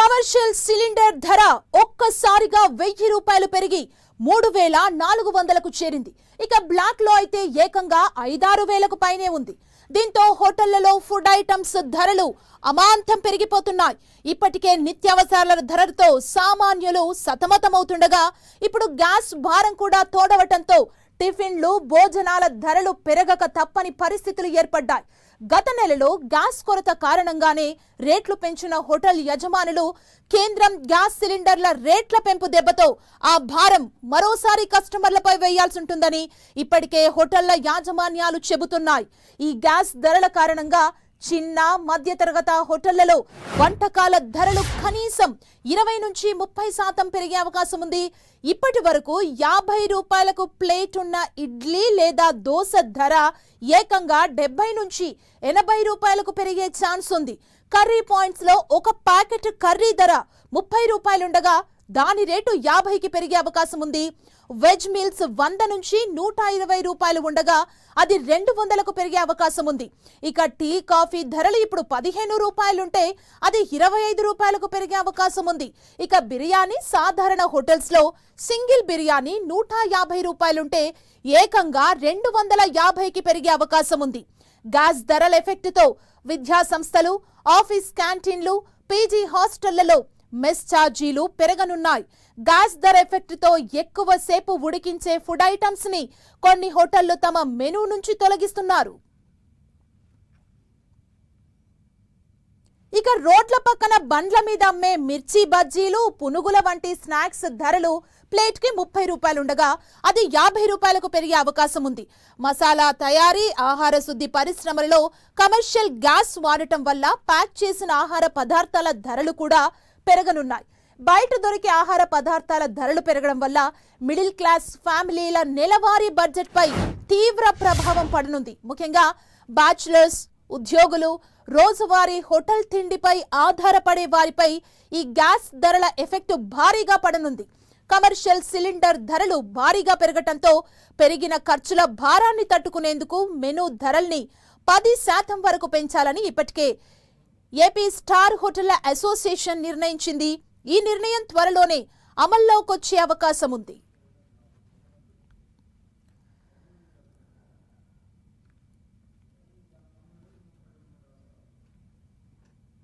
Commercial cylinder ధర ఒక్కసారిగా 1000 రూపాయలు పెరిగి 3400కు చేరింది. ఇక బ్లాక్ లో అయితే ఏకంగా 5-6000కు పైనే ఉంది. దీంతో హోటళ్లలో ఫుడ్ ఐటమ్స్ ధరలు అమాంతం పెరిగిపోతున్నాయి. ఇప్పటికే నిత్యావసరాల ధరలతో సామాన్యులు సతమతమవుతుండగా ఇప్పుడు గ్యాస్ భారం కూడా తోడవటంతో టిఫిన్లు భోజనాల ధరలు పెరగక తప్పని పరిస్థితులు ఏర్పడ్డాయి. గత నెలలో గ్యాస్ కొరత కారణంగానే రేట్లు పెంచిన హోటల్ యజమానులు కేంద్రం గ్యాస్ సిలిండర్ల రేట్ల పెంపు దెబ్బతో ఆ భారం మరోసారి కస్టమర్లపై వేయాల్సి ఉంటుందని ఇప్పటికే హోటళ్ల యాజమాన్యాలు చెబుతున్నాయి. ఈ గ్యాస్ ధరల కారణంగా చిన్న మధ్యతరగతి హోటళ్లలో వంటకాల ధరలు కనీసం 20-30% పెరిగే అవకాశం ఉంది. ఇప్పటి వరకు 50 రూపాయలకు ప్లేట్ ఉన్న ఇడ్లీ లేదా దోశ ధర ఏకంగా 70-80 రూపాయలకు పెరిగే ఛాన్స్ ఉంది. కర్రీ పాయింట్స్ లో ఒక ప్యాకెట్ కర్రీ ధర 30 రూపాయలుండగా దాని రేటు 50కి పెరిగే అవకాశం ఉంది. వెజ్ మీల్స్ 100-120 రూపాయలు ఉండగా అది 200కు పెరిగే అవకాశం ఉంది. ఇక టీ కాఫీ ధరలు ఇప్పుడు 15 రూపాయలుంటే అది 25 రూపాయలకు పెరిగే అవకాశం ఉంది. ఇక బిర్యానీ సాధారణ హోటల్స్ లో సింగిల్ బిర్యానీ 150 రూపాయలుంటే ఏకంగా 250కి పెరిగే అవకాశం ఉంది. గ్యాస్ ధరల ఎఫెక్ట్ తో విద్యా సంస్థలు, ఆఫీస్ క్యాంటీన్లు, పీజీ హాస్టళ్లలో మెస్ ఛార్జీలు పెరగనున్నాయి. గ్యాస్ ధర ఎఫెక్ట్ తో ఎక్కువ సేపు ఉడికించే ఫుడ్ ఐటమ్స్ ని కొన్ని హోటళ్లు తమ మెనూ నుంచి తొలగిస్తున్నారు. ఇక రోడ్ల పక్కన బండ్ల మీద అమ్మే మిర్చి బజ్జీలు, పునుగుల వంటి స్నాక్స్ ధరలు ప్లేట్ కి 30 రూపాయలుండగా అది 50 రూపాయలకు పెరిగే అవకాశం ఉంది. మసాలా తయారీ, ఆహార శుద్ధి పరిశ్రమలలో కమర్షియల్ గ్యాస్ వాడటం వల్ల ప్యాక్ చేసిన ఆహార పదార్థాల ధరలు కూడా పెరగనున్నాయి. బయట దొరికే ఆహార పదార్థాల ధరలు పెరగడం వల్ల మిడిల్ క్లాస్ ఫ్యామిలీల నెలవారీ బడ్జెట్ పై తీవ్ర ప్రభావం పడనుంది. ముఖ్యంగా బ్యాచులర్స్, ఉద్యోగులు, రోజువారీ హోటల్ తిండిపై ఆధారపడే వారిపై ఈ గ్యాస్ ధరల ఎఫెక్ట్ భారీగా పడనుంది. కమర్షియల్ సిలిండర్ ధరలు భారీగా పెరగటంతో పెరిగిన ఖర్చుల భారాన్ని తట్టుకునేందుకు మెనూ ధరల్ని 10% వరకు పెంచాలని ఇప్పటికే ఏపీ స్టార్ హోటళ్ల అసోసియేషన్ నిర్ణయించింది. ఈ నిర్ణయం త్వరలోనే అమల్లోకొచ్చే అవకాశం ఉంది.